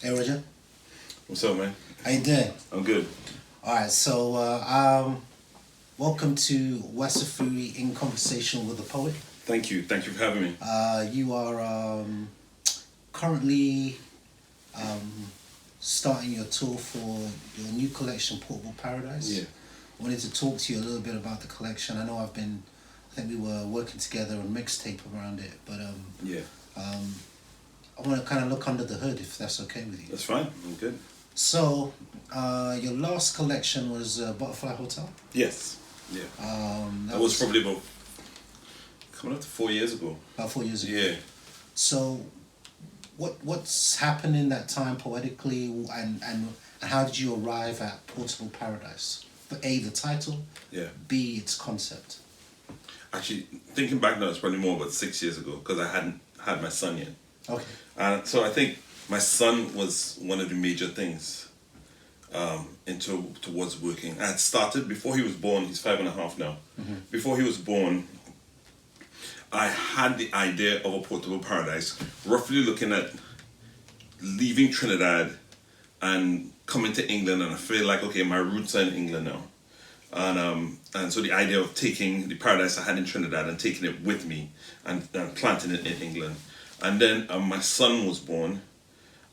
Hey Roger, What's up, man? how you doing? I'm good. All right, so welcome to Wasafiri in Conversation with a Poet. Thank you. Thank you for having me. You are currently starting your tour for your new collection, Portable Paradise. Yeah. I wanted to talk to you a little bit about the collection. I think we were working together on mixtape around it, but Yeah. I want to kind of look under the hood if that's okay with you. That's fine. I'm good. So, your last collection was Butterfly Hotel. Yes. Yeah. That was probably about coming up to 4 years ago. About 4 years ago. Yeah. So, what's happened in that time poetically, and how did you arrive at Portable Paradise? For A, the title. Yeah. B, its concept. Actually, thinking back now, it's probably more about 6 years ago because I hadn't had my son yet. Okay. So I think my son was one of the major things towards working. I had started before he was born. He's 5.5 now. Mm-hmm. Before he was born, I had the idea of a portable paradise, roughly looking at leaving Trinidad and coming to England, and I feel like, okay, my roots are in England now. And so the idea of taking the paradise I had in Trinidad and taking it with me and planting it in England. And then my son was born,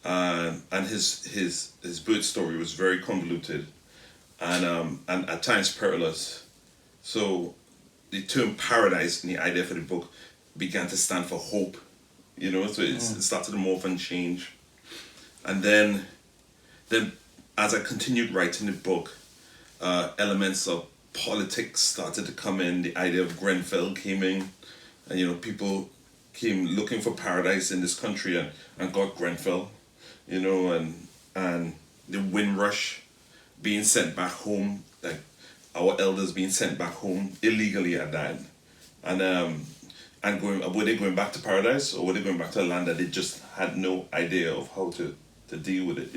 and his birth story was very convoluted and at times perilous. So the term paradise and the idea for the book began to stand for hope, so it started to morph and change. And then as I continued writing the book, elements of politics started to come in. The idea of Grenfell came in, and people came looking for paradise in this country and got Grenfell, and the Windrush being sent back home, like our elders being sent back home illegally at that, and were they going back to paradise, or were they going back to a land that they just had no idea of how to deal with it,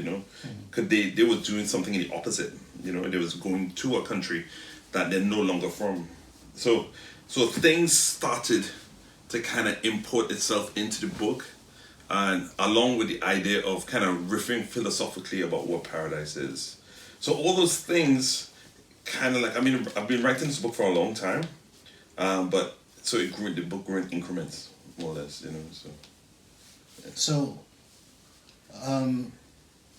Because they were doing something in the opposite, they was going to a country that they're no longer from. So things started to kind of import itself into the book, and along with the idea of kind of riffing philosophically about what paradise is. So all those things kind of like, I've been writing this book for a long time, but so the book grew in increments, more or less, so. Yeah.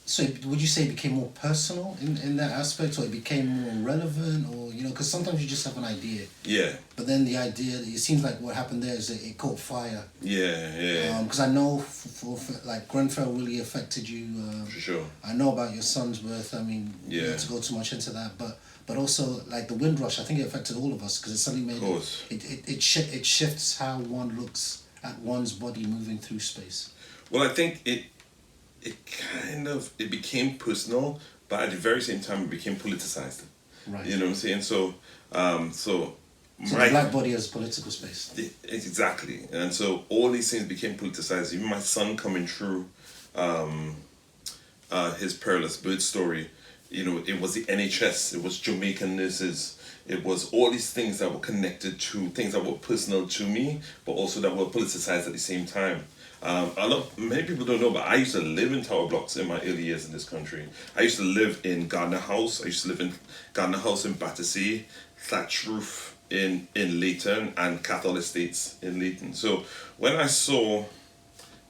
So would you say it became more personal in that aspect, or it became more relevant, or because sometimes you just have an idea. Yeah. But then the idea, it seems like what happened there is that it caught fire. Yeah. Because I know for like Grenfell really affected you. For sure. I know about your son's birth. Yeah. Not to go too much into that, but also like the Windrush. I think it affected all of us because it suddenly made it shifts how one looks at one's body moving through space. Well, I think it became personal, but at the very same time it became politicized. Right. You know what I'm saying? So the black body as political space. Exactly. And so all these things became politicized. Even my son coming through his perilous birth story, it was the NHS, it was Jamaican nurses, it was all these things that were connected to things that were personal to me, but also that were politicized at the same time. Many people don't know, but I used to live in tower blocks in my early years in this country. I used to live in Gardner House. I used to live in Gardner House in Battersea, Thatch Roof in Leighton, and Cathol Estates in Leighton. So when I saw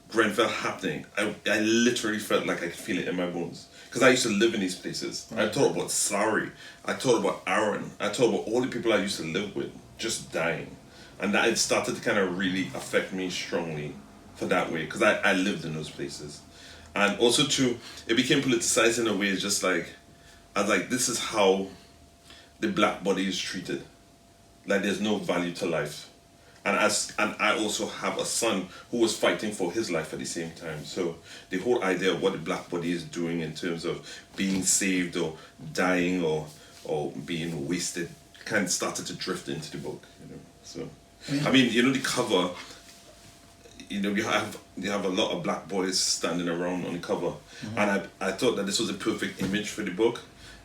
Grenfell happening, I literally felt like I could feel it in my bones. Because I used to live in these places. Right. I thought about Sari. I thought about Aaron. I thought about all the people I used to live with just dying. And that it started to kind of really affect me strongly for that way, because I lived in those places. And also too, it became politicized in a way. It's just like, I was like, this is how the black body is treated. Like there's no value to life. And I also have a son who was fighting for his life at the same time. So the whole idea of what the black body is doing in terms of being saved or dying or being wasted kind of started to drift into the book, So, the cover, you have a lot of black boys standing around on the cover. Mm-hmm. And I thought that this was a perfect image for the book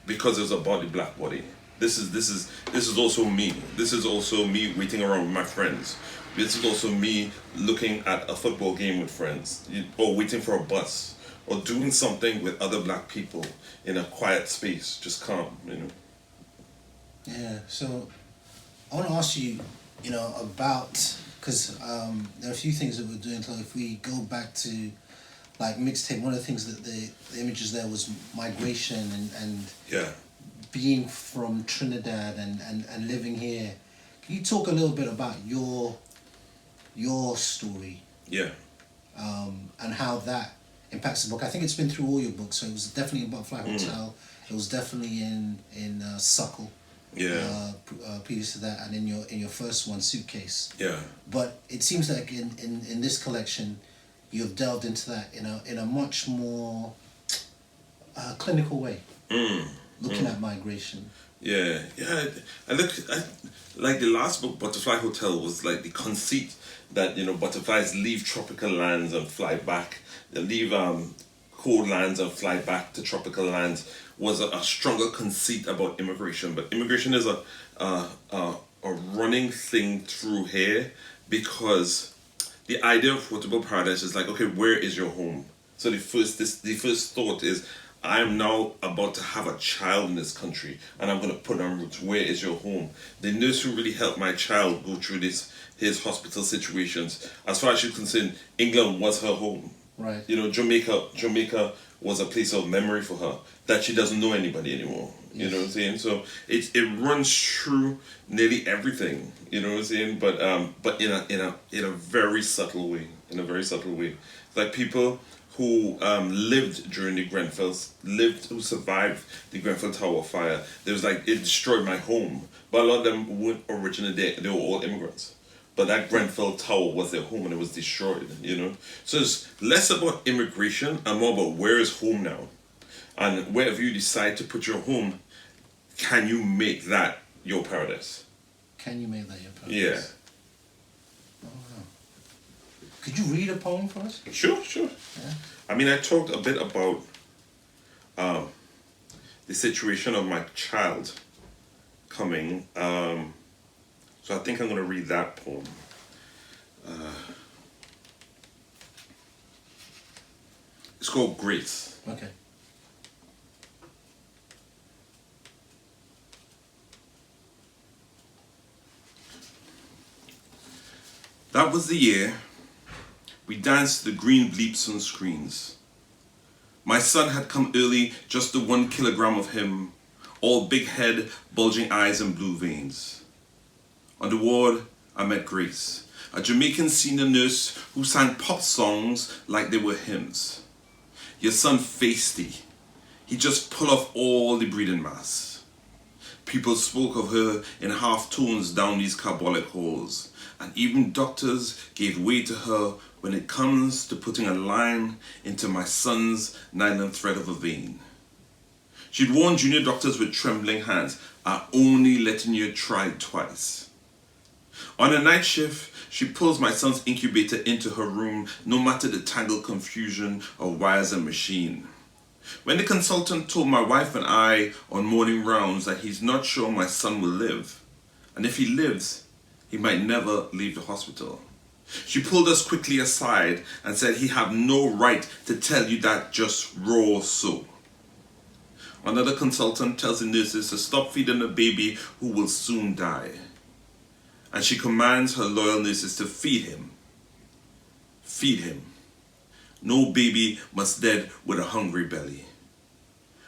because it was about the black body. This is also me. This is also me waiting around with my friends. This is also me looking at a football game with friends, or waiting for a bus, or doing something with other black people in a quiet space, just calm, you know. Yeah, so I want to ask you, about, because there are a few things that we're doing. So if we go back to like mixtape, one of the things that the images there was migration and Yeah. being from Trinidad and living here. Can you talk a little bit about your story? Yeah. And how that impacts the book? I think it's been through all your books, so it was definitely in Butterfly Hotel. It was definitely in Suckle. Yeah. Previous to that, and in your first one, Suitcase. Yeah. But it seems like in this collection, you've delved into that in a much more clinical way, looking at migration. Yeah, yeah. I like the last book, Butterfly Hotel, was like the conceit that butterflies leave tropical lands and fly back. They leave cold lands and fly back to tropical lands. Was a stronger conceit about immigration, but immigration is a running thing through here, because the idea of portable paradise is like, okay, where is your home? So the first thought is, I am now about to have a child in this country, and I'm going to put on roots. Where is your home? The nurse who really helped my child go through his hospital situations, as far as she's concerned, England was her home. Right. Jamaica was a place of memory for her, that she doesn't know anybody anymore. You know what I'm saying? So it runs through nearly everything. You know what I'm saying? But in a very subtle way. In a very subtle way. Like people who lived during who survived the Grenfell Tower fire. There was like, it destroyed my home. But a lot of them weren't originally there. They were all immigrants. But that Grenfell Tower was their home and it was destroyed, So it's less about immigration and more about where is home now. And wherever you decide to put your home, can you make that your paradise? Can you make that your paradise? Yeah. Oh, wow. Could you read a poem for us? Sure. Yeah. I mean, I talked a bit about the situation of my child coming. So I think I'm going to read that poem. It's called Grace. Okay. That was the year we danced the green bleeps on screens. My son had come early, just the 1 kilogram of him, all big head, bulging eyes and blue veins. On the ward, I met Grace, a Jamaican senior nurse who sang pop songs like they were hymns. Your son feisty. He just pulled off all the breathing masks. People spoke of her in half tones down these carbolic halls, and even doctors gave way to her when it comes to putting a line into my son's nylon thread of a vein. She'd warned junior doctors with trembling hands, "I'm only letting you try twice." On a night shift, she pulls my son's incubator into her room, no matter the tangled confusion of wires and machine. When the consultant told my wife and I on morning rounds that he's not sure my son will live, and if he lives, he might never leave the hospital, she pulled us quickly aside and said he had no right to tell you that just raw so. Another consultant tells the nurses to stop feeding the baby who will soon die. And she commands her loyal nurses to feed him. Feed him. No baby must dead with a hungry belly.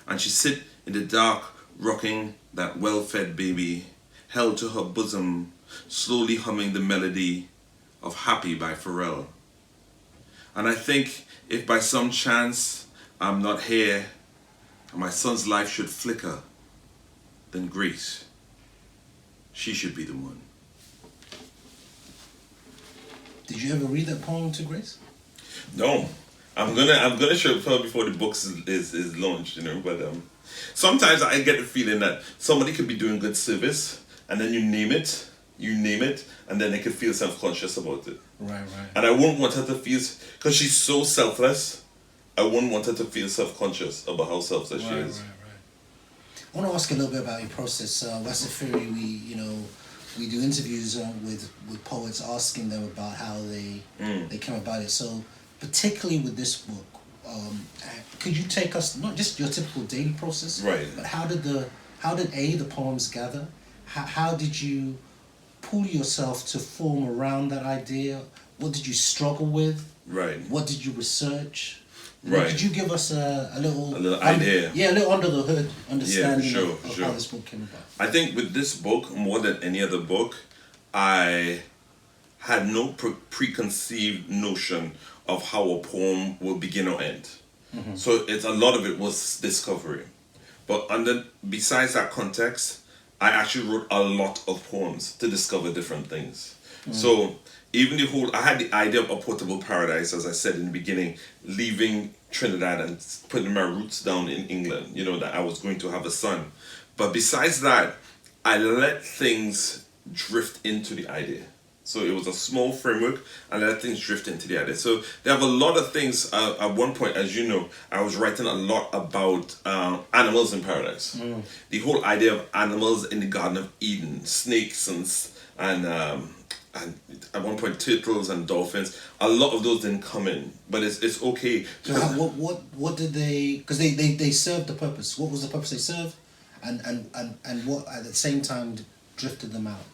And she sit in the dark, rocking that well-fed baby, held to her bosom, slowly humming the melody of Happy by Pharrell. And I think if by some chance I'm not here, and my son's life should flicker, then Grace, she should be the one. Did you ever read that poem to Grace? No, I'm gonna show it before the book is launched, But sometimes I get the feeling that somebody could be doing good service, and then you name it, and then they could feel self-conscious about it. Right. And I wouldn't want her to feel, because she's so selfless, I wouldn't want her to feel self-conscious about how selfless she is. Right. I want to ask a little bit about your process. Wasafiri, we do interviews with poets, asking them about how they came about it. So, particularly with this book, Could you take us not just your typical daily process, Right. but how did the poems gather? How did you pull yourself to form around that idea? What did you struggle with? Right. What did you research? Right. Could you give us a little idea? Yeah, a little under the hood understanding sure, of sure. how this book came about. I think with this book, more than any other book, I had no preconceived notion of how a poem will begin or end. So it's a lot of it was discovery. But besides that context, I actually wrote a lot of poems to discover different things. So even I had the idea of a portable paradise, as I said in the beginning, leaving Trinidad and putting my roots down in England, that I was going to have a son. But besides that, I let things drift into the idea. So it was a small framework, and I let things drift into the idea. So they have a lot of things. At one point, as you know, I was writing a lot about animals in paradise. The whole idea of animals in the Garden of Eden, snakes and at one point turtles and dolphins. A lot of those didn't come in, but it's okay. So what did they? Because they served the purpose. What was the purpose they served, and what at the same time drifted them out?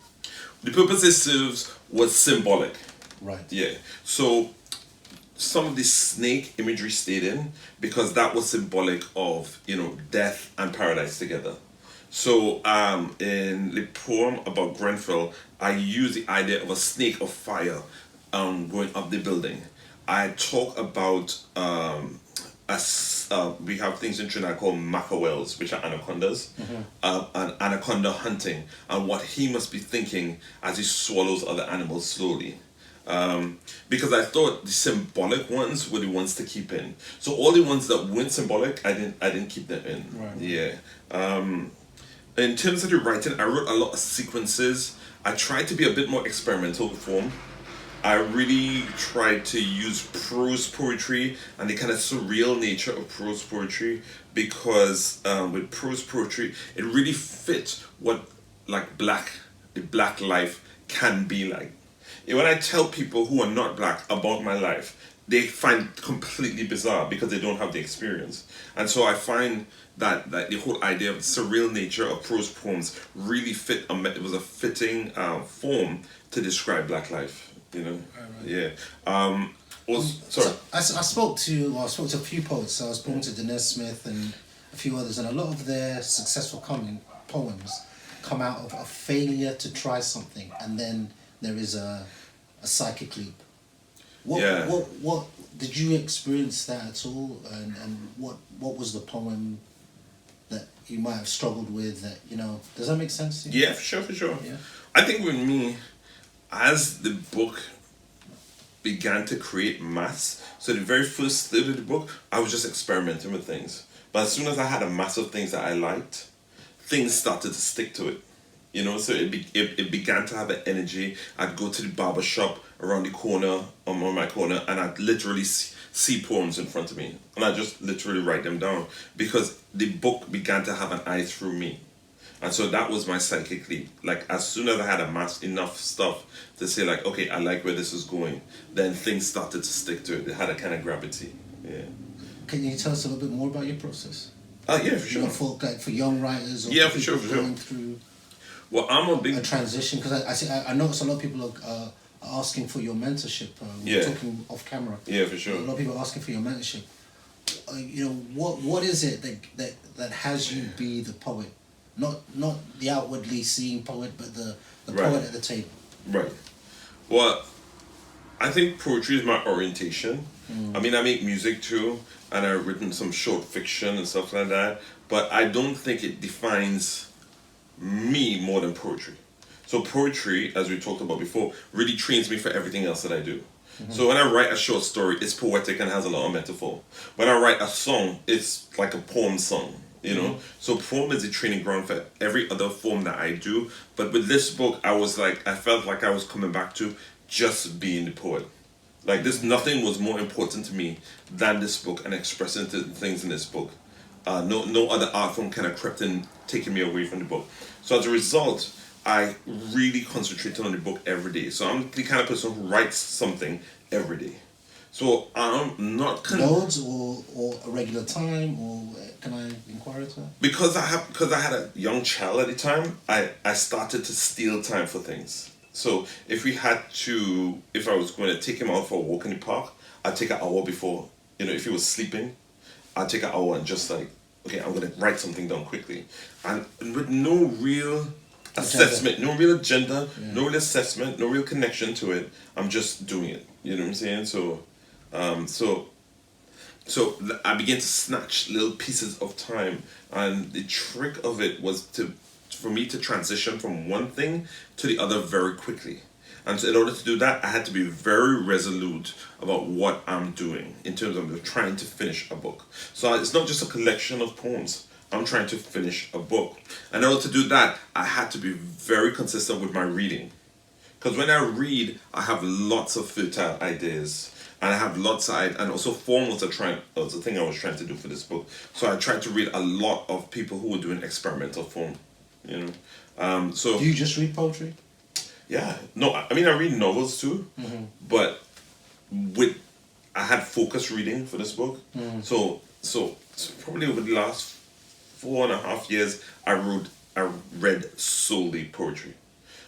The purpose it serves was symbolic. Right. Yeah. So some of the snake imagery stayed in because that was symbolic of, death and paradise together. So in the poem about Grenfell, I use the idea of a snake of fire going up the building. I talk about we have things in Trinidad called mackerels, which are anacondas, an anaconda hunting, and what he must be thinking as he swallows other animals slowly. Because I thought the symbolic ones were the ones to keep in. So all the ones that weren't symbolic, I didn't keep them in. Right. Yeah. In terms of the writing, I wrote a lot of sequences. I tried to be a bit more experimental with form. I really tried to use prose poetry and the kind of surreal nature of prose poetry because with prose poetry, it really fits what the black life can be like. And when I tell people who are not black about my life, they find it completely bizarre because they don't have the experience. And so I find that the whole idea of the surreal nature of prose poems really fit. It was a fitting form to describe black life. Right. Yeah. So I spoke to a few poets. So I spoke to Denise Smith and a few others, and a lot of their successful poems come out of a failure to try something, and then there is a psychic leap. What did you experience that at all? And what was the poem that you might have struggled with? That does that make sense to you? Yeah, for sure. Yeah. I think with me, as the book began to create mass, so the very first third of the book, I was just experimenting with things. But as soon as I had a mass of things that I liked, things started to stick to it. So it began to have an energy. I'd go to the barber shop around the corner, on my corner, and I'd literally see poems in front of me. And I just literally write them down because the book began to have an eye through me. And so that was my psychic leap. Like, as soon as I had amassed enough stuff to say, like, okay, I like where this is going, then things started to stick to it. It had a kind of gravity. Yeah. Can you tell us a little bit more about your process? Yeah, for sure. For young writers or for sure, going through I'm a big a transition, because I notice a lot of people are asking for your mentorship. We're talking off camera. Yeah, for sure. A lot of people are asking for your mentorship. What is it that has you be the poet? Not the outwardly seen poet, but the poet at the table. Right. Well, I think poetry is my orientation. I mean, I make music too, and I've written some short fiction and stuff like that, but I don't think it defines me more than poetry. So poetry, as we talked about before, really trains me for everything else that I do. So when I write a short story, it's poetic and has a lot of metaphor. When I write a song, it's like a poem song. So poem is a training ground for every other form that I do. But with this book, I felt like I was coming back to just being the poet. Like, nothing was more important to me than this book and expressing things in this book. No other art form kind of crept in, taking me away from the book. So as a result, I really concentrated on the book every day. So I'm the kind of person who writes something every day. So I'm not loads or a regular time, or can I inquire to that? because I had a young child at the time. I started to steal time for things. So if I was going to take him out for a walk in the park, I'd take an hour before. If he was sleeping, I'd take an hour and just like, okay, I'm gonna write something down quickly, and with no real assessment, no real agenda, no real assessment, no real connection to it. I'm just doing it. You know what I'm saying? So I began to snatch little pieces of time, and the trick of it was for me to transition from one thing to the other very quickly. And so in order to do that, I had to be very resolute about what I'm doing in terms of trying to finish a book. So it's not just a collection of poems. I'm trying to finish a book. And in order to do that, I had to be very consistent with my reading. Because when I read, I have lots of fertile ideas. And I have and also form was the thing I was trying to do for this book. So I tried to read a lot of people who were doing experimental form. So do you just read poetry? Yeah, no, I mean I read novels too, but I had focused reading for this book. So probably over the last 4.5 years, I read solely poetry.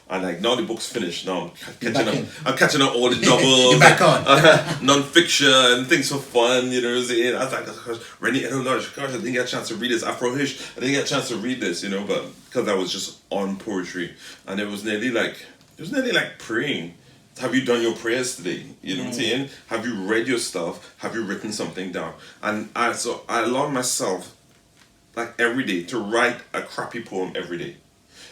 And like now the book's finished. Now I'm catching up all the novels. You're back on. Non-fiction and things for fun. You know what I'm saying? I was like, gosh, Rennie Edelage, gosh, I didn't get a chance to read this. Afro Hish, I didn't get a chance to read this. But because I was just on poetry, and it was nearly like praying. Have you done your prayers today? You know what I'm saying? Have you read your stuff? Have you written something down? And I allowed myself, like every day, to write a crappy poem every day.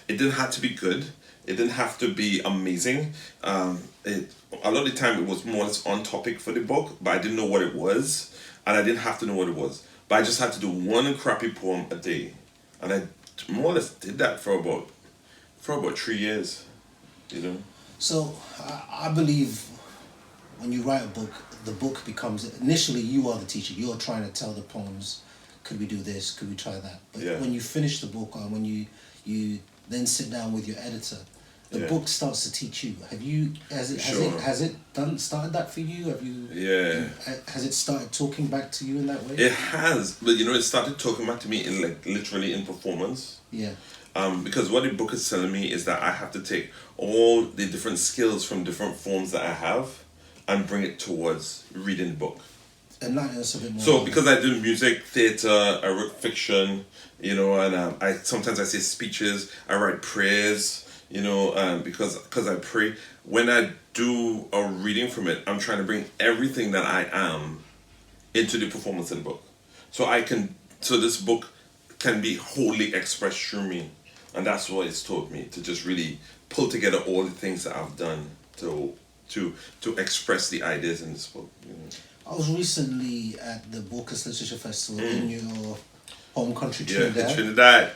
It didn't have to be good. It didn't have to be amazing. A lot of the time it was more or less on topic for the book, but I didn't know what it was, and I didn't have to know what it was. But I just had to do one crappy poem a day, and I more or less did that for about 3 years. So I believe when you write a book, the book becomes, initially you are the teacher. You're trying to tell the poems, could we do this, could we try that? But when you finish the book, or when you then sit down with your editor, the book starts to teach you. Has it started that for you? Has it started talking back to you in that way? It has, but it started talking back to me in literally in performance. Yeah. Because what the book is telling me is that I have to take all the different skills from different forms that I have and bring it towards reading the book. Enlighten us a bit more. So because I do music, theatre, I write fiction, and I sometimes I say speeches, I write prayers, because I pray. When I do a reading from it, I'm trying to bring everything that I am into the performance of the book. So this book can be wholly expressed through me. And that's what it's taught me, to just really pull together all the things that I've done to express the ideas in this book. I was recently at the Baucus Literature Festival in your home country, Trinidad. Yeah, Trinidad.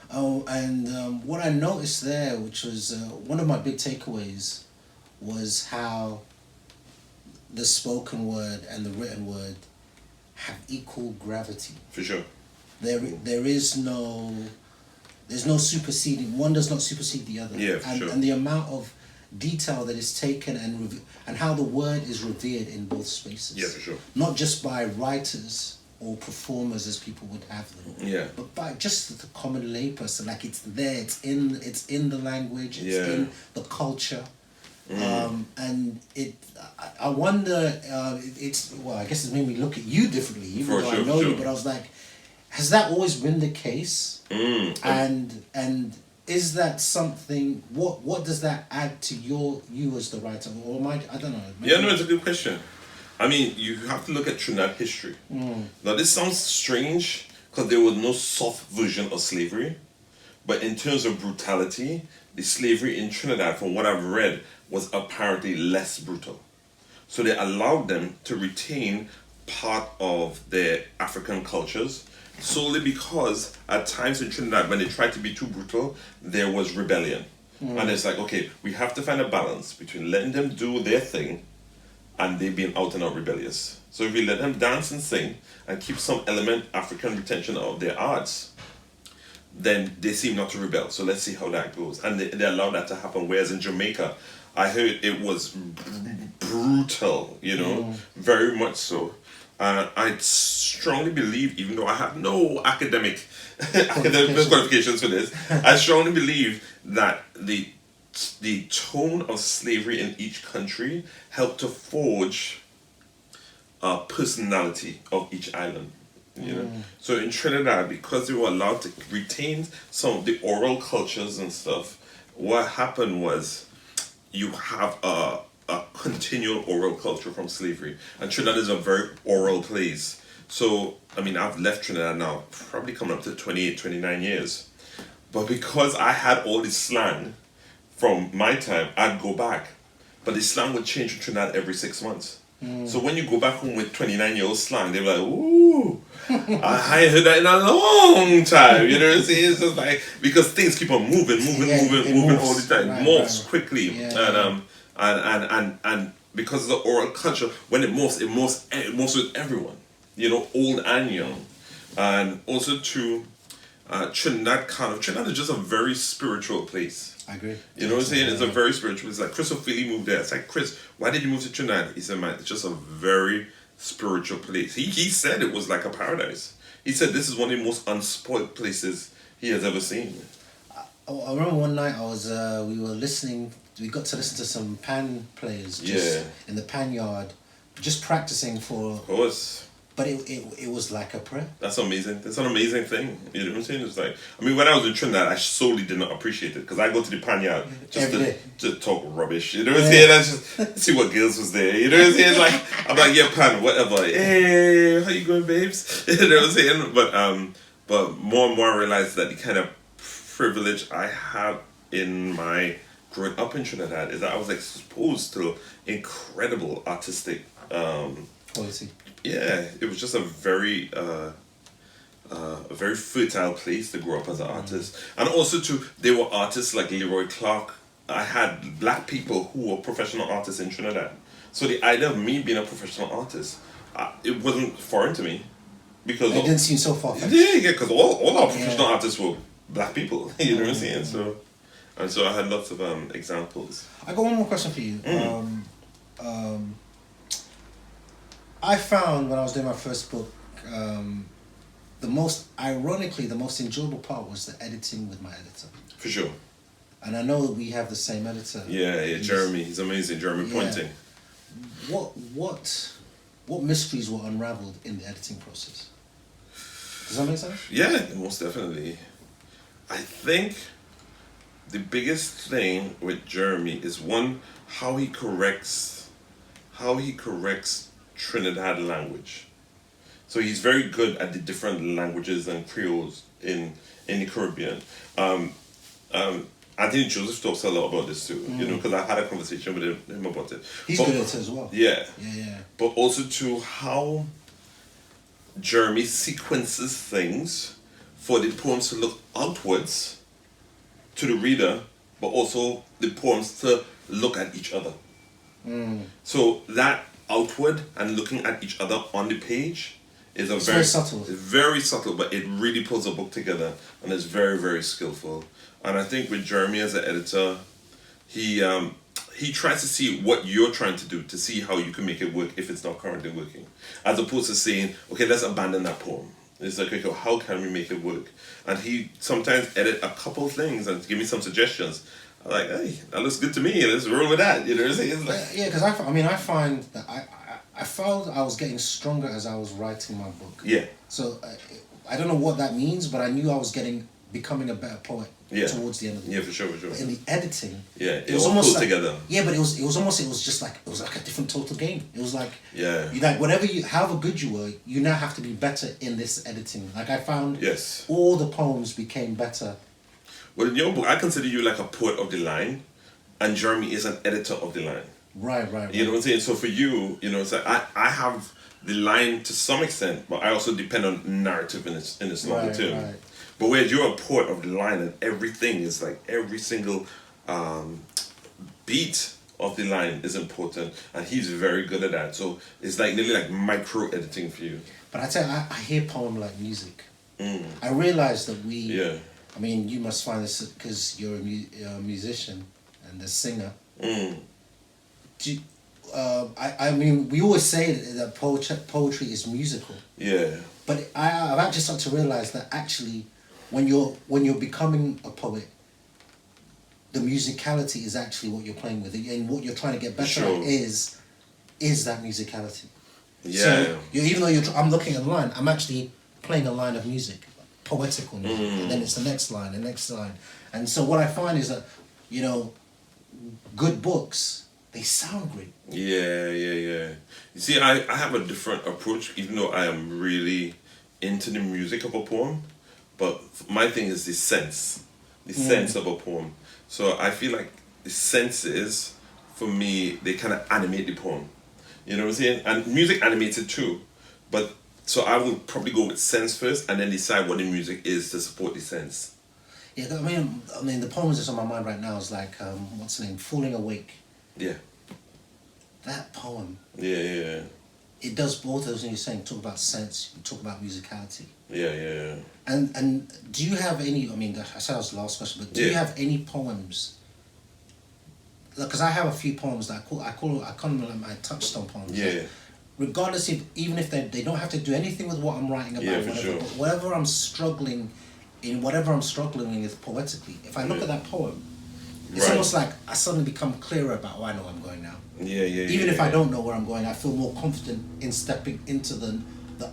And what I noticed there, which was one of my big takeaways, was how the spoken word and the written word have equal gravity. For sure. There's no superseding. One does not supersede the other. Yeah, for sure. And the amount of detail that is taken and how the word is revered in both spaces. Yeah, for sure. Not just by writers or performers as people would have them. Yeah. But by just the common layperson, like it's there, it's in the language, it's in the culture. And I wonder, I guess it's made me look at you differently, even though I know you, but I was like, has that always been the case? And is that something, what does that add to you as the writer? Or I don't know. It's a good question. I mean, you have to look at Trinidad history. Now this sounds strange because there was no soft version of slavery, but in terms of brutality, the slavery in Trinidad, from what I've read, was apparently less brutal. So they allowed them to retain part of their African cultures, solely because at times in Trinidad, when they tried to be too brutal, there was rebellion. And it's like, okay, we have to find a balance between letting them do their thing and they being out and out rebellious. So if we let them dance and sing and keep some element African retention of their arts, then they seem not to rebel. So let's see how that goes. And they allow that to happen. Whereas in Jamaica, I heard it was brutal, very much so. I strongly believe, even though I have no academic qualifications for this, I strongly believe that the tone of slavery in each country helped to forge a personality of each island. So in Trinidad, because they were allowed to retain some of the oral cultures and stuff, what happened was you have a continual oral culture from slavery, and Trinidad is a very oral place. So I mean, I've left Trinidad now, probably coming up to 28, 29 years, but because I had all this slang from my time, I'd go back, but the slang would change in Trinidad every 6 months. So when you go back home with 29-year-old slang, they're like, ooh, I ain't heard that in a long time. You know what I'm saying? It's just like, because things keep on moving all the time. Right, Morphs quickly. Yeah. And because of the oral culture, when it morphs with everyone. Old and young. And also to Trinidad is just a very spiritual place. I agree. You know what I'm saying? It's a very spiritual. It's like Chris O'Philly moved there. It's like, Chris, why did you move to Trinidad? He said, man, it's just a very spiritual place. He said it was like a paradise. He said this is one of the most unspoiled places he has ever seen. I remember one night we got to listen to some pan players just in the pan yard, just practicing for. Of course. But it was like a prayer. That's amazing. That's an amazing thing. You know what I'm saying? It's like, I mean, when I was in Trinidad, I solely did not appreciate it because I go to the panyard just to talk rubbish. You know what I'm saying? I just see what girls was there. You know what I'm saying? Like, I'm like, yeah, pan, whatever. Hey, how you going, babes? You know what I'm saying? But more and more I realized that the kind of privilege I had in my growing up in Trinidad is that I was exposed to incredible artistic quality. Yeah, it was just a very fertile place to grow up as an artist. And also they were artists like Leroy Clark. I had black people who were professional artists in Trinidad. So the idea of me being a professional artist, it wasn't foreign to me. Because it didn't seem so far-fetched. Yeah, because all our professional artists were black people. You know what I'm saying? So I had lots of examples. I got one more question for you. I found when I was doing my first book, the most enjoyable part was the editing with my editor. For sure. And I know that we have the same editor. Yeah, Jeremy. He's amazing. Jeremy Pointing. What mysteries were unraveled in the editing process? Does that make sense? Yeah, most definitely. I think the biggest thing with Jeremy is one, how he corrects Trinidad language. So he's very good at the different languages and creoles in the Caribbean. Anthony Joseph talks a lot about this too, because I had a conversation with him about it. He's good at it as well. Yeah. Yeah. But also to how Jeremy sequences things for the poems to look outwards to the reader, but also the poems to look at each other. So that outward and looking at each other on the page is very subtle. It's very subtle, but it really pulls a book together, and it's very, very skillful. And I think with Jeremy as an editor, he tries to see what you're trying to do to see how you can make it work if it's not currently working, as opposed to saying, okay, let's abandon that poem. It's like, okay, how can we make it work? And he sometimes edit a couple of things and give me some suggestions. I'm like, hey, that looks good to me. Let's roll with that. You know what I'm saying? It's like, yeah, because I find that I felt I was getting stronger as I was writing my book. Yeah. So I don't know what that means, but I knew I was becoming a better poet towards the end of the book. Yeah, for sure. But in the editing, it was almost pulled together. Yeah, but it was like a different total game. It was like you like however good you were, you now have to be better in this editing. Like I found all the poems became better. Well, in your book, I consider you like a poet of the line, and Jeremy is an editor of the line. Right. You know what I'm saying? So for you, it's like I have the line to some extent, but I also depend on narrative in this novel too. Right. But where you're a poet of the line, and everything is like every single beat of the line is important, and he's very good at that. So it's like nearly like micro editing for you. But I tell you, I hear poem like music. I realize that I mean, you must find this because you're a musician and a singer. Do you, I mean, we always say that poetry is musical. Yeah. But I've actually started to realize that actually, when you're becoming a poet, the musicality is actually what you're playing with, and what you're trying to get better at is that musicality. Yeah. So even though I'm looking at a line, I'm actually playing a line of music, poetical music, and then it's the next line, and so what I find is that, you know, good books, they sound great. Yeah. You see, I have a different approach, even though I am really into the music of a poem, but my thing is the sense of a poem. So I feel like the senses, for me, they kind of animate the poem. You know what I'm saying? And music animates it too, but so I will probably go with sense first, and then decide what the music is to support the sense. Yeah, I mean, the poems that's on my mind right now is like, what's the name? Falling Awake. Yeah. That poem. Yeah. It does both of those things you're saying. Talk about sense, you talk about musicality. Yeah. And do you have any? I mean, I said that was the last question, but do you have any poems? Because I have a few poems that I call like my touchstone poems. Yeah. Regardless, even if they don't have to do anything with what I'm writing about, Yeah, for whatever, sure. but whatever I'm struggling with poetically, if I look at that poem, it's almost like I suddenly become clearer about where I know I'm going now. Yeah. Even if I don't know where I'm going, I feel more confident in stepping into the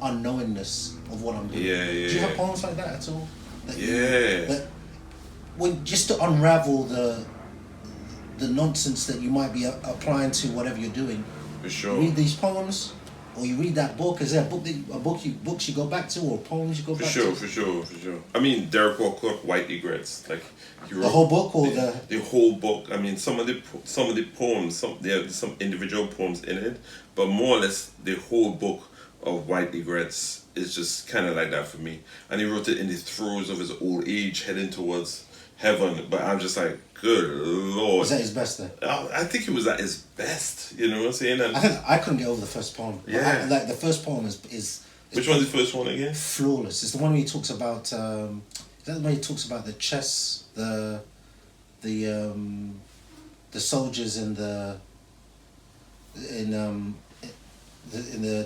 unknowingness of what I'm doing. Yeah. Do you have poems like that at all? Yeah. Just to unravel the nonsense that you might be applying to whatever you're doing. For sure. You read these poems, or you read that book. Is there books you go back to, or poems you go back to? For sure. I mean, Derek Walcott, White Egrets, like he wrote The whole book, or the whole book. I mean, some of the poems, there are some individual poems in it, but more or less the whole book of White Egrets is just kind of like that for me. And he wrote it in the throes of his old age, heading towards heaven. But I'm just like, good Lord. Was that his best then? I think he was at his best. You know what I'm saying? And I couldn't get over the first poem. Yeah. Like the first poem is which one's the first one again? Flawless. It's the one where he talks about. Is that the one he talks about the chess, the soldiers in the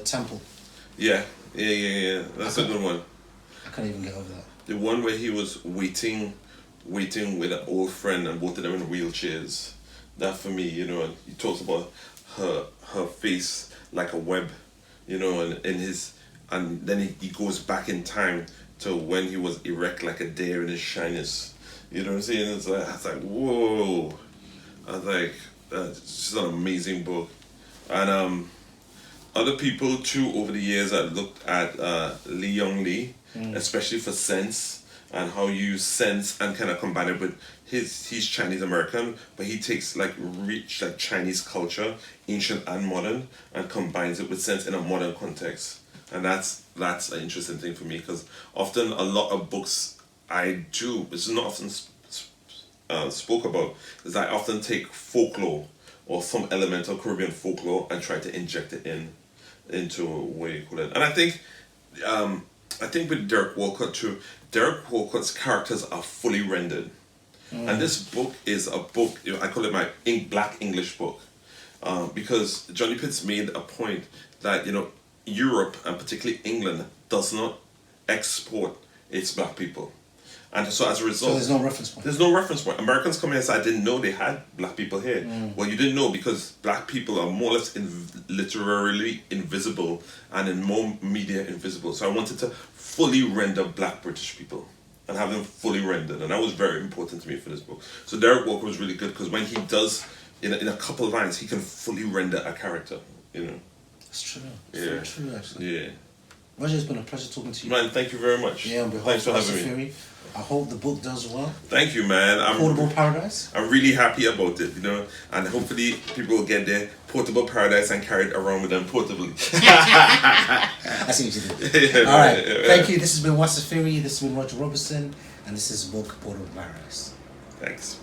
temple. Yeah. That's a good one. I can't even get over that. The one where he was waiting with an old friend, and both of them in wheelchairs. That for me, you know, and he talks about her face like a web, you know, and then he goes back in time to when he was erect like a deer in his shyness. You know what I'm saying? It's like, I was like, whoa. I was like, it's just an amazing book. And other people too over the years I looked at Lee Young Lee, especially for sense and how you use sense and kind of combine it with he's Chinese American, but he takes like rich like Chinese culture, ancient and modern, and combines it with sense in a modern context. And that's an interesting thing for me, because often a lot of books I do, it's not often spoke about, is I often take folklore or some element of Caribbean folklore and try to inject it into a way call it. And I think with Derek Walcott too, Derek Walcott's characters are fully rendered. And this book is a book, you know, I call it my Black English book, because Johnny Pitts made a point that, you know, Europe and particularly England does not export its black people. And so as a result, so there's no reference point. There's no reference point. Americans come here and say, I didn't know they had black people here. Well, you didn't know because black people are more or less literally invisible and in more media invisible. So I wanted to fully render black British people and have them fully rendered. And that was very important to me for this book. So Derek Walker was really good because when he does, in a couple of lines, he can fully render a character, you know. That's true. It's very true, actually. Yeah. Roger, it's been a pleasure talking to you. Man, thank you very much. Yeah, on behalf Thanks for of having me. Wasafiri, I hope the book does well. Thank you, man. Portable Paradise. I'm really happy about it, you know, and hopefully people will get their portable paradise and carry it around with them portably. I see what you did. All right. Thank you. This has been Wasafiri. This has been Roger Robertson, and this is the book Portable Paradise. Thanks.